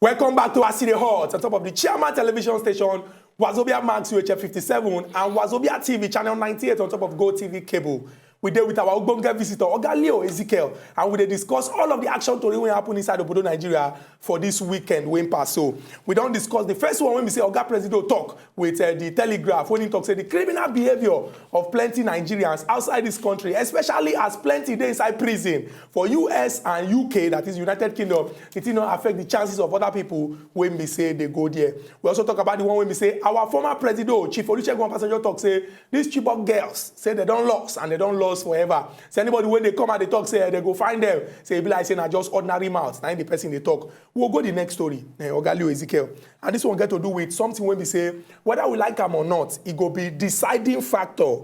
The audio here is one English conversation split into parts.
Welcome back to Aside Hot, on top of the Chairman television station, Wazobia Max UHF 57, and Wazobia TV channel 98 on top of Go TV cable. We deal with our Ogbonge visitor, Oga Leo Ezekiel, and we discuss all of the action to wey happen inside Obodo Nigeria for this weekend when pass. So we don't discuss the first one when we say Oga President talk with the Telegraph when he talks say the criminal behavior of plenty Nigerians outside this country, especially as plenty dey inside prison for US and UK, that is United Kingdom. It will not affect the chances of other people when we say they go there. We also talk about the one when we say our former president, Chief Olusegun Obasanjo talk say these Chibok girls say they don't lost and they don't lost forever. So anybody when they come and they talk say they go find them, say be like saying na just ordinary mouth. Now the person they talk. We'll go the next story. Oga Leo Ezekiel. And this one get to do with something when we say whether we like them or not, it go be deciding factor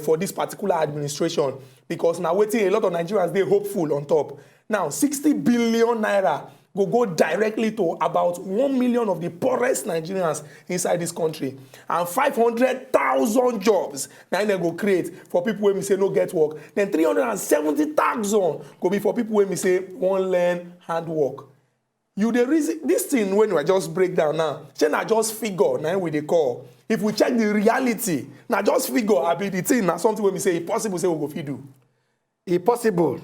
for this particular administration, because now waiting a lot of Nigerians they hopeful on top. Now 60 billion naira go directly to about 1 million of the poorest Nigerians inside this country, and 500,000 jobs now they go create for people when we say no get work. Then 370,000 go be for people when we say won't learn handwork. You the reason this thing when we just break down now, say na just figure now we dey call. If we check the reality, now just figure I be the thing now something when we say impossible say we go fit do. It possible.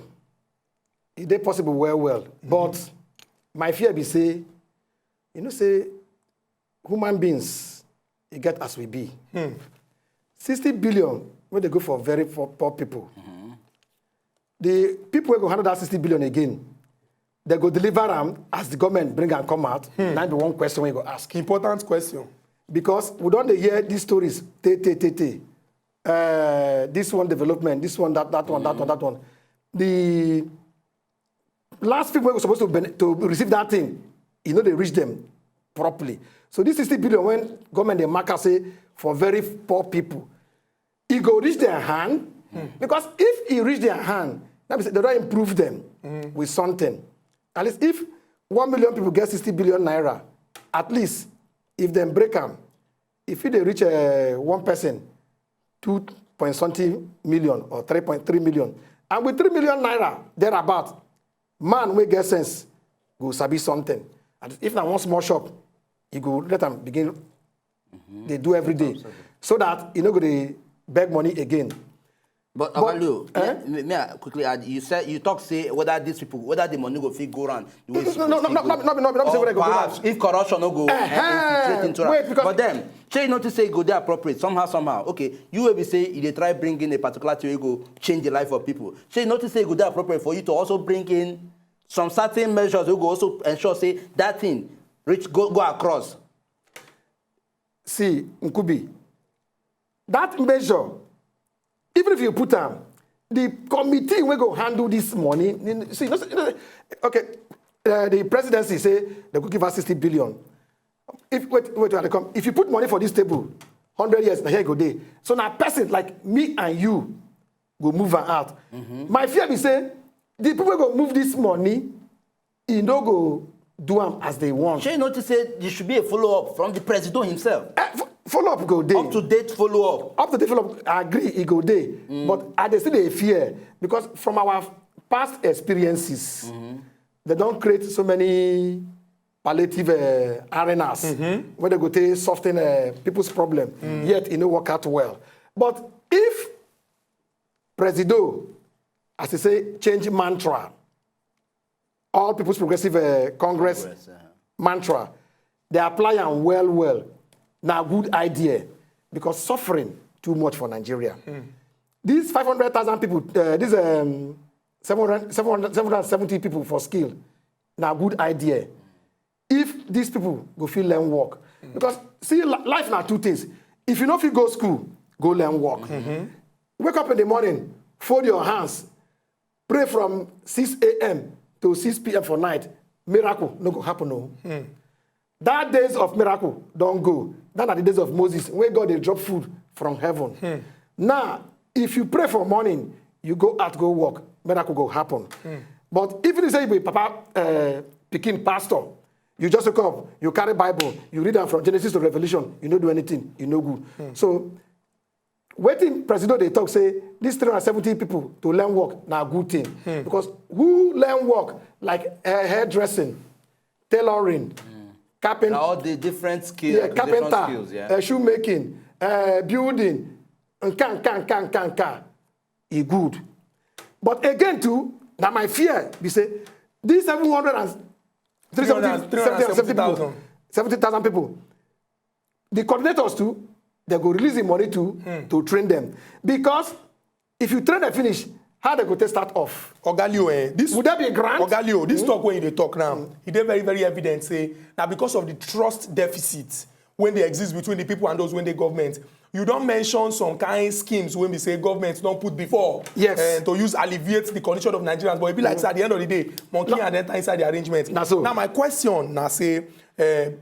It is possible well. But my fear be say, say human beings, it get as we be. 60 billion when they go for very poor people. The people will go handle that 60 billion again. They go deliver them as the government bring and come out. Now be one question we go ask. Important question. Because we don't hear these stories. This one development, this one, that one. The last people were supposed to receive that thing, they reach them properly. So this 60 billion, when government they mark say for very poor people, it go reach their hand. Because if it reach their hand, that means they don't improve them with something. At least if 1 million people get 60 billion naira, at least if they break them, if they reach one person, 2.something million or 3.3 million, and with 3 million naira thereabout, man will get sense, go sabi something. And if now one small shop, you go let them begin. They do every day, so that go they beg money again. But Abalu, may I quickly add? You said you talk say whether these people, whether the money go fit go around. No. Say whether go perhaps if corruption no go infiltrate into wait, because but then, say not to say go there appropriate somehow. Okay, you will be say they try bring in a particular thing go change the life of people. Say not to say go there appropriate for you to also bring in some certain measures who go also ensure say that thing reach go across. See, Nkubi, that measure. Even if you put them, the committee will go handle this money. See, okay, the presidency say they could give us 60 billion. If you put money for this table, 100 years, here go day. So now person like me and you go move out. My fear be say, the people go move this money, go do them as they want. Shey notice say there should be a follow-up from the president himself. Follow-up go day. Up-to-date follow-up. Up-to-date follow-up, I agree, it go day. But I still a fear, because from our past experiences, they don't create so many palliative arenas where they go to soften people's problem, yet it no work out well. But if Presido, as they say, change mantra, all People's Progressive Congress mantra, they apply them well. Now, good idea, because suffering too much for Nigeria. These 500,000 people, these 770 people for skill, now good idea. If these people go feel learn work, because see, life now two things. If you know if you go school, go learn work. Wake up in the morning, fold your hands, pray from 6 a.m. to 6 p.m. for night. Miracle no go happen no. That days of miracle don't go. That are the days of Moses, where God they drop food from heaven. Now, if you pray for morning, you go out, go work, miracle go happen. But even if you say you be Papa Pekin pastor, you just wake up, you carry Bible, you read them from Genesis to Revelation, you don't do anything, you no good. So, waiting President they talk say these 370 people to learn work now good thing. Because who learn work like hairdressing, tailoring, carpenter, All the different skills, yeah, carpenter, skills, yeah. shoemaking, building, and he good. But again, too, now my fear, we say, these 70,000 people, the coordinators too, they go release the money to train them. Because if you train them finish, how they go to start off? Ogalio, this would that be a grant? Ogalio, this talk when they talk now, it is very, very evident. Say now because of the trust deficit when they exist between the people and those when the government. You don't mention some kind of schemes when we say governments don't put before. Yes. To use alleviate the condition of Nigerians. But it be like at the end of the day, monkey and enter inside the arrangement. So. Now my question now say,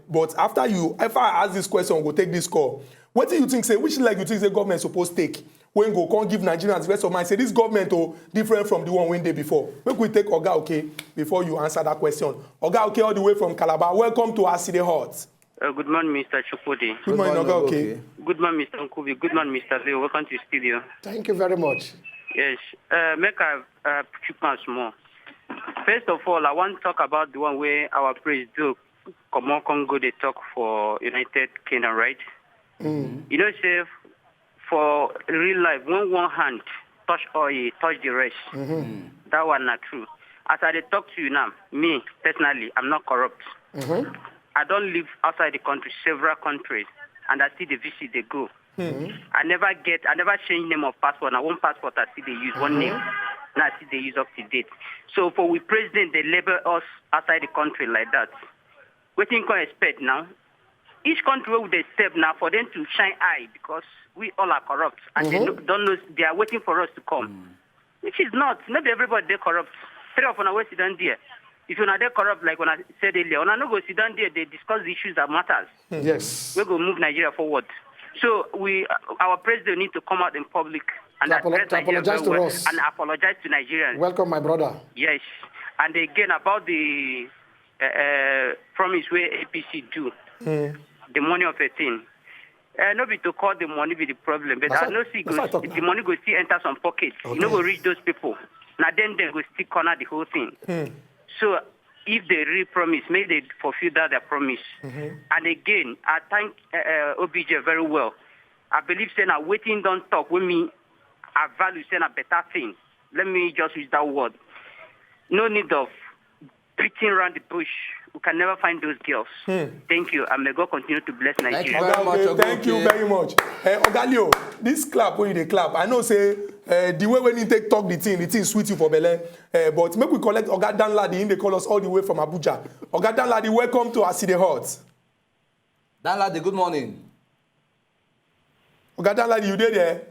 but after I ask this question, we'll take this call. What do you think, say, which leg you think the government supposed to take when go can't give Nigerians rest of mind? Say this government different from the one when they before. Make we take Oga okay before you answer that question. Oga okay all the way from Calabar. Welcome to our city hut. Good morning, Mr. Chukudi. Good morning, Oga okay. Good morning, Mr. Nkubi. Good morning, Mr. Leo. Welcome to the studio. Thank you very much. Yes. Make a few points more. First of all, I want to talk about the one where our president Congo they talk for United Kingdom, right? You know, say for real life, when one hand touch oil, touch the rest. That one not true. As I talk to you now, me personally, I'm not corrupt. I don't live outside the country, several countries, and I see the visit they go. I never change name of passport. Now one passport I see they use one name. Now I see they use up to date. So for we president, they label us outside the country like that. What you can expect now? Each country where they step now for them to shine eye because we all are corrupt and they don't know they are waiting for us to come, which is not everybody they corrupt. Three of them sit down there. If you're not there corrupt, like when I said earlier, when I no go sit down there, they discuss the issues that matters. Yes. We go move Nigeria forward. So our president need to come out in public and address Nigeria apologize to well us and apologize to Nigerians. Welcome, my brother. Yes, and again about the promise where APC do the money of a thing. No be to call the money be the problem, but I know the money go still enter some pockets. Okay. You know, go reach those people. Now then they go still corner the whole thing. So if they really promise, maybe they fulfill their promise. And again, I thank OBJ very well. I believe saying I waiting don't talk with me. I value saying a better thing. Let me just use that word. No need of beating around the bush. We can never find those girls. Thank you, and may God continue to bless Nigeria. Thank you very much. Ogalio, this clap when you clap, I know say the way when you talk the thing sweet you for Belen. But make we collect Oga Danladi, they call us all the way from Abuja. Oga Danladi, welcome to our city hut. Danladi, good morning. Oga Danladi, you there?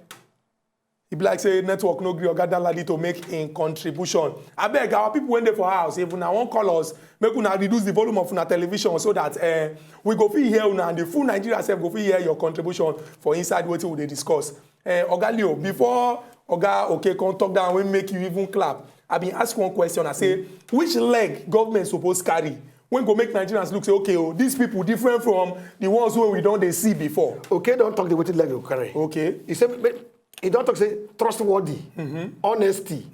He be like say network no gree Oga Danladi to make in contribution. I beg our people when they for house, if una won't call us, make una reduce the volume of una television so that we go fit hear una and the full Nigeria self go fit hear your contribution for inside what we dey discuss. Oga Leo, before Oga okay come talk down we make you even clap. I been ask one question. I say which leg government suppose carry when go make Nigerians look say okay these people different from the ones who we don't they see before. Okay, don't talk the weighted leg you carry. Okay. You say he don't talk say trustworthy, honesty,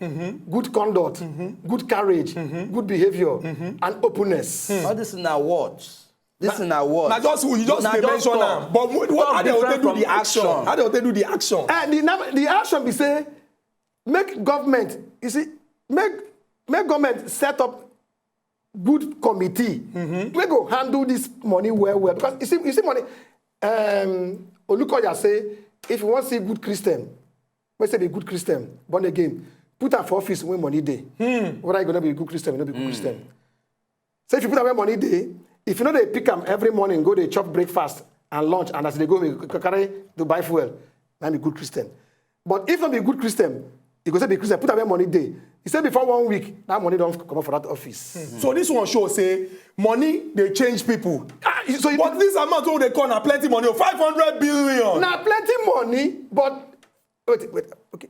good conduct, good courage, good behavior, and openness. All this in our words. This in our words. Now just you just mention them. But what how they do the action? How they do the action? The action be say make government. You see, make government set up good committee. We go handle this money well because you see money. Olukoya say if you want to see good Christian, let's say be a good Christian, born again, put her for office when money day. Whether you gonna be a good Christian, you not be a good Christian. So if you put her when money day, if you know they pick them every morning, go they chop breakfast and lunch, and as they go, carry to buy fuel, then be good Christian. But if not be a good Christian, you go say be Christian, put her when money day. He said before 1 week, that money don't come up for that office. So this one shows say money they change people. So but this amount what they call now plenty money, 500 billion. Now plenty money, but wait, okay,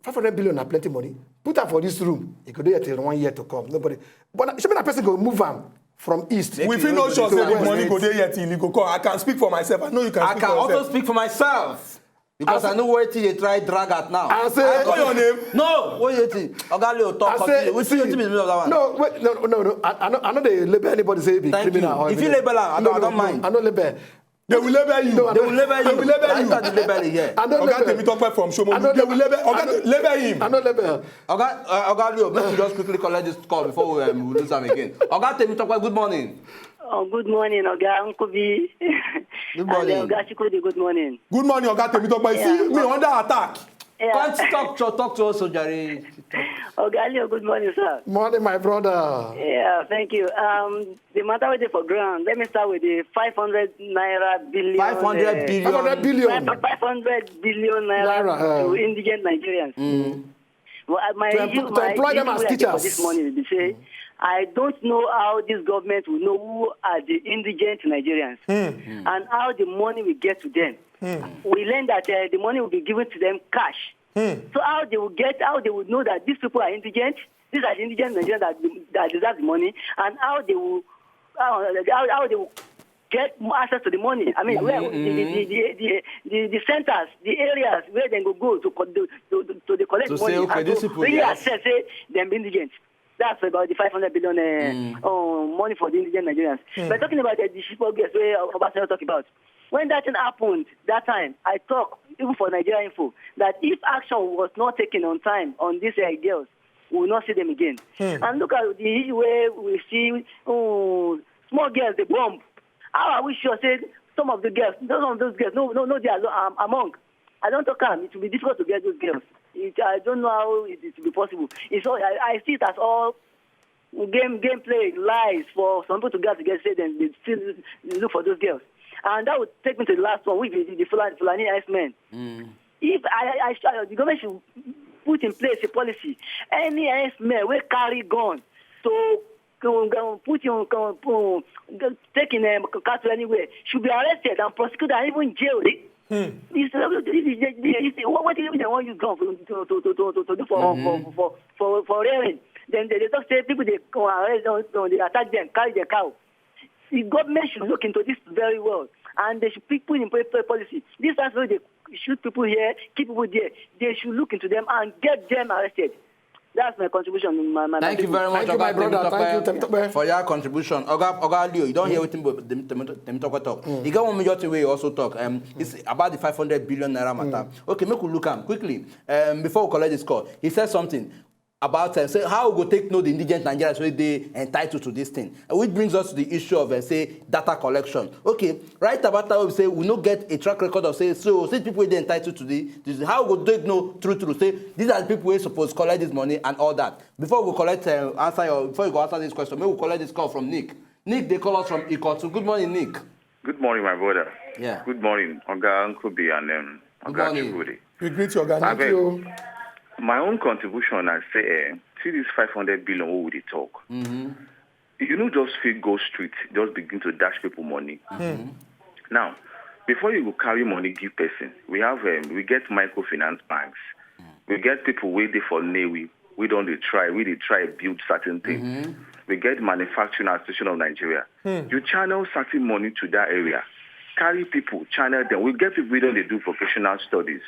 500 billion now plenty money. Put her for this room. You could do it till 1 year to come. Nobody. But should be that person go move am from east. We feel no sure say the money go there yet till you go come. I can speak for myself. I know you can. I can also speak for myself. Because I know where they try drag at now. I say, Call your name. No, what you think? Ogalio talk. We see in the middle of that one. No, wait, no. I know they label anybody say be Thank criminal. you. Or If you everything. label her, I don't mind. I don't label. They will label you. No, They will label you. They will label I you. start the label here. I don't Oga label. Temitope from I Shomo. don't They will label him. I don't label. Ogalio, make you just quickly collect this call before we lose them again. Oga Temitope, good morning. Oh, good morning, Oga Uncle B. Good morning. And Oga Chikodi, good morning. Good morning, Oga Temitope. See me under attack. Can't talk to us, Ojari. Oga Leo, good morning, sir. Morning, my brother. Yeah, thank you. The matter with the for ground, let me start with the 500 naira billion. 500 billion. 500 billion. 500 billion naira to indigent Nigerians. Well, my To issue, employ them as for teachers. this morning is to say, I don't know how this government will know who are the indigent Nigerians and how the money will get to them. We learned that the money will be given to them cash. So how they will know that these people are indigent, these are the indigent Nigerians that deserve the money, and how they will get access to the money. I mean, where the centers, the areas where they go to collect To money say, okay, and these to people, really yes. assess them indigent. That's about the 500 billion money for the indigent Nigerians. But talking about the shipper girls, where Obasanjo talk about, when that thing happened, that time, I talk, even for Nigeria Info, that if action was not taken on time on these girls, we will not see them again. And look at the issue where we see small girls, they bomb. How are we sure, say, some of those girls, they are among. I don't talk about it will be difficult to get those girls. I don't know how it will be possible. It's all, I see it as all gameplay, lies for some people to get say them, they still look for those girls. And that would take me to the last one, which is the Fulani Icemen. If the government should put in place a policy, any Iceman will carry gun to taking cattle anywhere should be arrested and prosecuted and even jailed. What if they want to use gun to do for rearing? Then they talk say people they arrest them, they attack them, carry their cow. The government should look into this very well, and they should put in place policy. This time they shoot people here, keep people there. They should look into them and get them arrested. That's my contribution. Thank you very much, Thank you, my Oga brother. Thank you, Temitope. for your contribution. Oga Leo, you don't hear what Temitope talk. You got one major way also talk. It's about the 500 billion naira matter. Okay, make we look at quickly. Before we collect this call, he said something about say how we go take know the indigent Nigerians where they entitled to this thing, which brings us to the issue of say data collection. Okay, right about that we say we no get a track record of say people they entitled to this. How we go take know true say these are the people who supposed to collect this money and all that. Before we collect before you go answer this question, maybe we collect this call from Nick. Nick, they call us from Ikotu. Good morning, Nick. Good morning, my brother. Yeah. Good morning, Oga Uncle B and Oga morning. Chibudi. We greet you, Oga. Thank you. My own contribution, I say, see this 500 billion, what would they talk? You know, just feel go street, just begin to dash people money. Now, before you go carry money, give person, we have, we get microfinance banks. We get people waiting for Navy. We don't they try build certain things. We get manufacturing association of Nigeria. You channel certain money to that area. Carry people, channel them. We get people who don't they do vocational studies.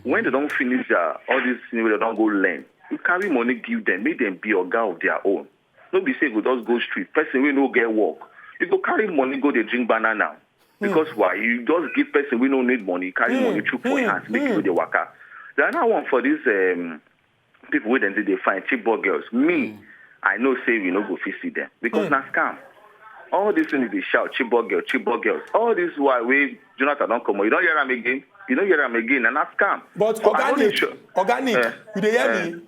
When they don't finish all these things, they don't go learn. You carry money, give them, make them be a guy of their own. Don't be say, go just go street. Person we no get work. You go carry money, go they drink banana. Because why? You just give person we don't need money, carry money through for hands, make people the worker. The other one for these people wait until they find cheap boy girls. Me, I know say we no go see them. Because na scam. All these things they shout, cheap boy girls. All this why we Jonathan don't come. You don't hear them again. You don't hear them again, and that's scam. But organic, you dey hear me?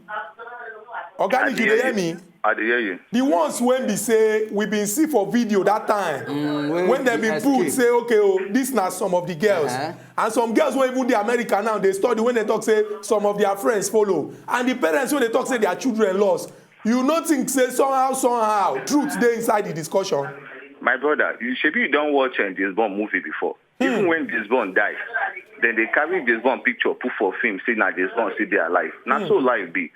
Organic, you dey hear me? I dey hear you. The ones when be say we been see for video that time when they been put say okay this na some of the girls and some girls wey even dey America now dey study when they talk say some of their friends follow and the parents wey dey talk say their children lost. You no think say somehow truth dey inside the discussion. My brother, you don't watch James Bond movie before. Even when James Bond died, then they carry James Bond picture, put for film, say now James Bond see their life. Not so life be.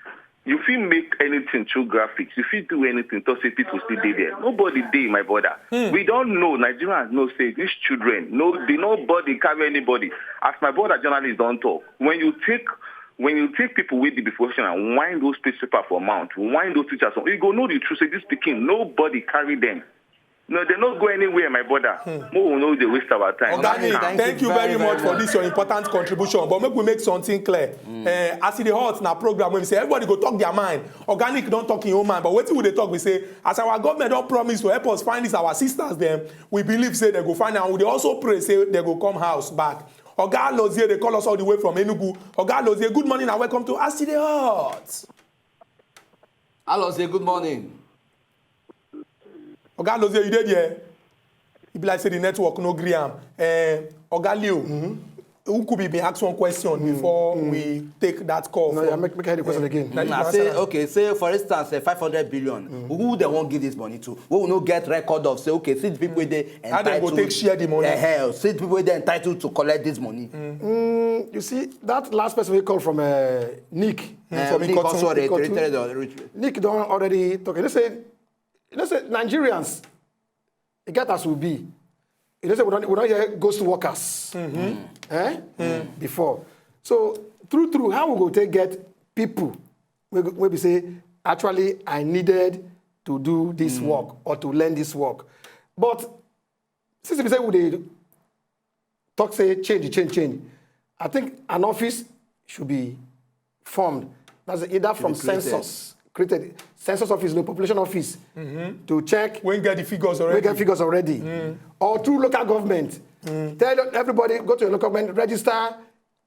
You feel make anything through graphics. You feel do anything to say people still dey there. Nobody dey, my brother. We don't know. Nigerians know say these children. Nobody carry anybody. As my brother journalist don't talk. When you take people with the profession and wind those paper for mount, wind those teachers, you go know the truth. Say this speaking, nobody carry them. No, they don't go anywhere, my brother. We will know they waste our time. Organic, thank you very much for this your important contribution. But make we make something clear. As in the hot na program when we say everybody go talk their mind. Organic don't talk in your mind. But what we they talk, we say as our government don't promise to help us find this our sisters them, we believe say they go find out. We also pray say they go come house back. Oga Lozie, they call us all the way from Enugu. Oga Lozie, good morning and welcome to As in the Hot. Lozie, good morning. Oga Lozie, you did here. It be like say the network no gree am. Oga Leo, who could be ask one question before we take that call? No, yeah, make the question again. Say for instance, 500 billion. Who they won't give this money to? Who will not get record of say, okay, see the people where they entitled. How they go take share the money? See the people where they entitled to collect this money. You see, that last person we called from Nick. Nick also Nick don't already talk. Let's say Nigerians, it get as will be. Let's say we don't hear ghost workers before. So through how we go take get people where we say actually I needed to do this work or to learn this work. But since we say we they talk say change, I think an office should be formed. That's either from census, created census office, the population office, to check. When get the figures already. Or through local government. Tell everybody, go to your local government, register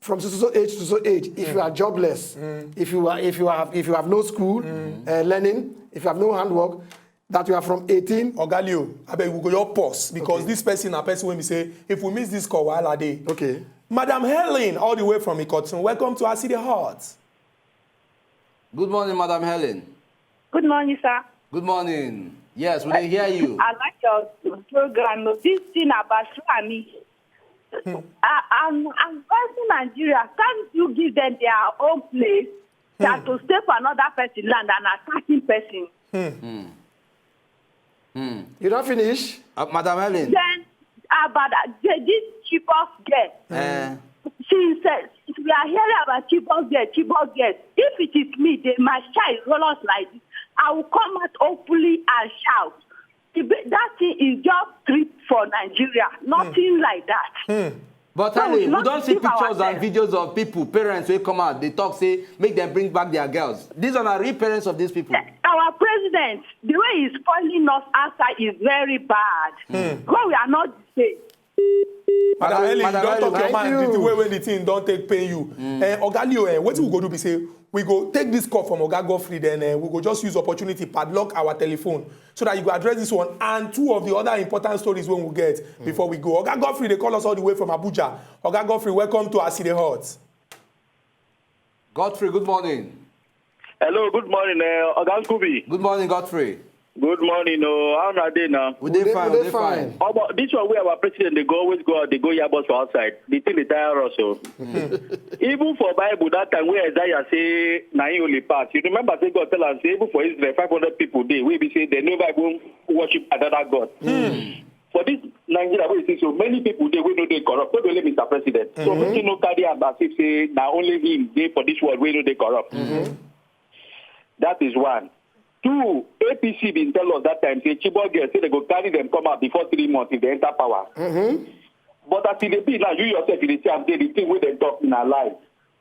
from so age to so age. If you are jobless, if you have no school learning, if you have no handwork, that you are from 18. Ogalio, I beg we go your pause because this person when we say if we miss this call while a day. Okay. Madam Helen, all the way from Ikoton, welcome to As in the Hot. Good morning, Madam Helen. Good morning, sir. Good morning. Yes, we can hear you. I like your program. This thing about Swami. I'm asking Nigeria, can't you give them their own place to stay for another person land and attacking person? You don't finish? Madam Helen. Then about this cheapest girl. She says, we are hearing about cheapest girl. If it is me, my child roll us like this, I will come out openly and shout. That thing is just trip for Nigeria. Nothing like that. But Helen, we don't see pictures and videos of people, parents who come out, they talk, say, make them bring back their girls. These are the real parents of these people. Our president, the way he's spoiling us outside is very bad. Because we are not the same. Madam Helen, you don't talk your mind. The way when the thing don't take pain you. Ogalio, what we go do be say, we go take this call from Oga Godfrey, then we go just use opportunity, padlock our telephone, so that you go address this one and two of the other important stories when we get before we go. Oga Godfrey, they call us all the way from Abuja. Oga Godfrey, welcome to As in the Hot. Godfrey, good morning. Hello, good morning, Oga Scooby. Good morning, Godfrey. Good morning. How are they now? We fine. This one where our president they always go out, they go yabos for outside. The thing they tire us. Even for Bible that time where Isaiah say na he only pass. You remember say God tell us say even for Israel 500 people they we be say they never go worship another God. For this Nigeria we see so many people they we know they corrupt. Don't believe Mr. President. So we no carry am as if say now only him they for this world we know they corrupt. That is one. Two, APC been tell us that time, say Chibok girls say they go carry them come out before 3 months if they enter power. But as it be now, you yourself, you say the thing where they talk in our life.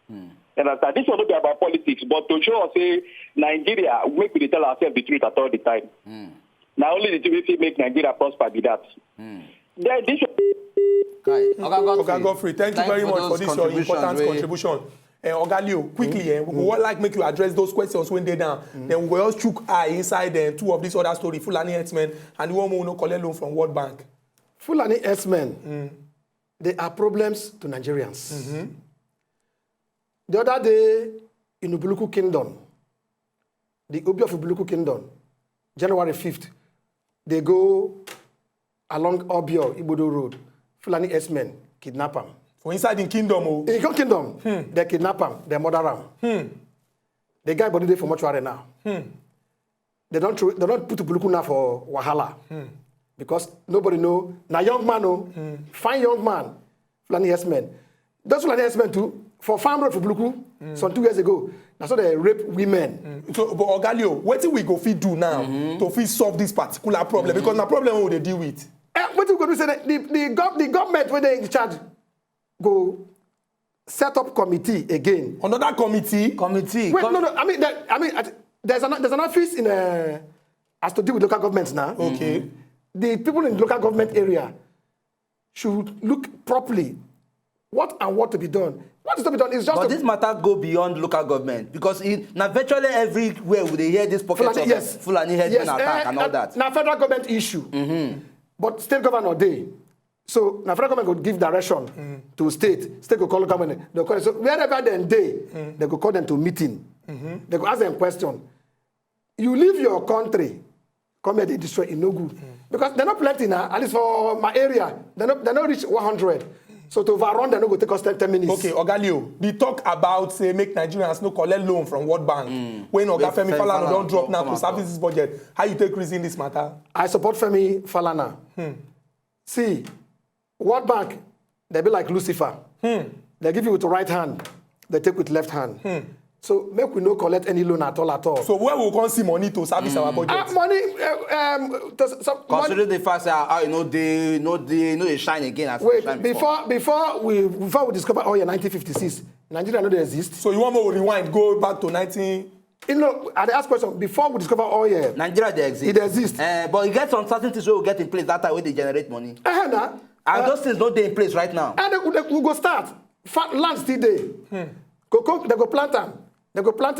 And this one not be about politics, but to show us, say, Nigeria, we tell ourselves the truth at all the time. Now only the thing we make Nigeria prosper be that. Then this Oga Godfrey, thank you very much for this your important contribution. Ogalio, quickly, we would like make you address those questions when they're down. Then we will just chook eye inside two of these other stories, Fulani herdsmen and the one who no collect loan from World Bank. Fulani herdsmen, they are problems to Nigerians. The other day in Ubuluku Kingdom, the Obi of Ubuluku Kingdom, January 5th, they go along Obio, Ibodo Road, Fulani herdsmen kidnap them. For inside the kingdom, In the kingdom, they kidnap him, they murder him. The guy body there for mortuary now. They don't put Buluku now for wahala. Because nobody know. Now young man, fine young man, Fulani S-men. Those Fulani S-men too, for farm road for Buluku, some 2 years ago, that's how they rape women. So, but Ogalio, what do we go fit do now to fit solve this particular problem? Because the problem we they deal with. What we go do say that the government when they in charge go set up committee again. Another committee. Committee. Wait, no. I mean, there's an office in has to do with local governments now. Okay. The people in the local government area should look properly what to be done. What is to be done is just. But this matter go beyond local government because now virtually everywhere we they hear this pockets of Fulani headmen attack and all that. Now federal government issue. But state governor they. So now federal government would give direction to state. State will call local government. They'll call it. So wherever they go call them to meeting. They go ask them question. You leave your country, come here they destroy it no good. Because they're not plenty now, at least for my area. They're not reach 100. So to overrun, they're not going to take us 10 minutes. Okay, Ogalio, the talk about say make Nigerians no collect loan from World Bank. When Oga Femi Falana don't drop now to service this budget, how you take reason this matter? I support Femi Falana. See, World Bank, they be like Lucifer. They give you with the right hand, they take with left hand. So make we no collect any loan at all. So where we can see money to service our budget? Considering the fact that they shine again. As wait, shine before we discover oil in 1956, Nigeria know they exist. So you want me to rewind, go back to 19... You know, I ask question, before we discover oil, Nigeria they exist. It exists. But you get some certain things we will get in place that time when they generate money. And those things don't they in place right now. And we go start. Land still there. Cocoa, they go plant them. They go plant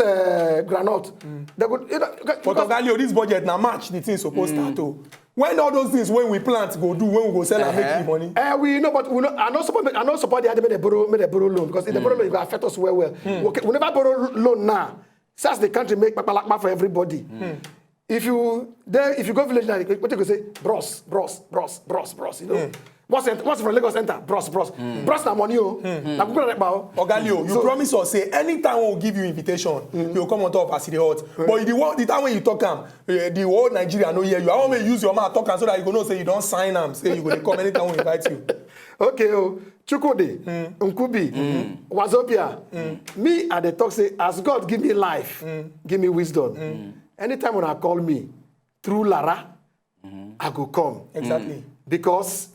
granite. They go, but Ogalio, this budget now match the things supposed to do. When all those things when we plant go do, when we go sell and make the money? We know, but we know, I don't support the idea they borrow loan because if they borrow loan, it will affect us well. Okay, we never borrow loan now. Since the country make papalakma for everybody. If you go village now, what you go say? Bros. You know. What's from Lagos Center? Bros. Bros na money. Ogalio, you promise us say anytime we will give you invitation, you will come on top of City Hot. But the time when you talk the whole Nigeria no hear you. I want to use your mouth talk so that you go know say you don't sign them. Say you go to come anytime we invite you. Okay, Chukwudi, Nkubi, Wazobia. Me at the talk say, as God give me life, give me wisdom. Anytime when I call me through Lara, I go come. Exactly. Because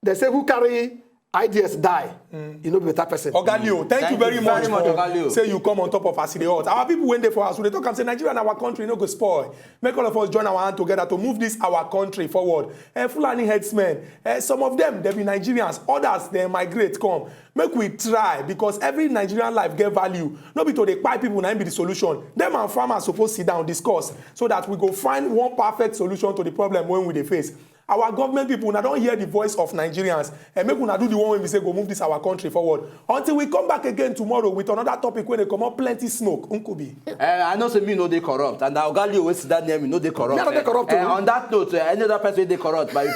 they say who carry ideas die. You know, better person. Ogalio, thank you very much for say you come on top of City Hot. Our people went there for us. So they talk and say Nigeria and our country no go spoil. Make all of us join our hand together to move this our country forward. Fulani headsmen, some of them they be Nigerians, others they migrate come. Make we try because every Nigerian life get value. Not be to the buy people and be the solution. Them and farmers supposed to sit down discuss so that we go find one perfect solution to the problem when we face. Our government people now don't hear the voice of Nigerians and make una do the one when we say go move this our country forward. Until we come back again tomorrow with another topic when they come up plenty smoke. Unkubi. I know say me no they corrupt and Ogalio always sit that near me no they corrupt. Yeah, they corrupt. On that note, any other person they corrupt by you.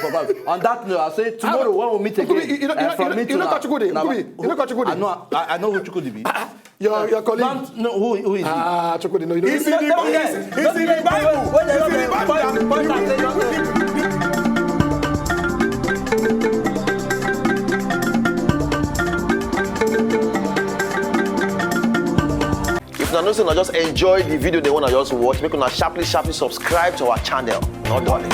On that note, I say tomorrow when we meet again. You know Chukwudi. I know who Chukwudi be. Your colleague. No, who is he? Chukwudi. No, you It's in the Bible. If you know, just enjoy the video they want to just watch, make una sharply subscribe to our channel. Not darling.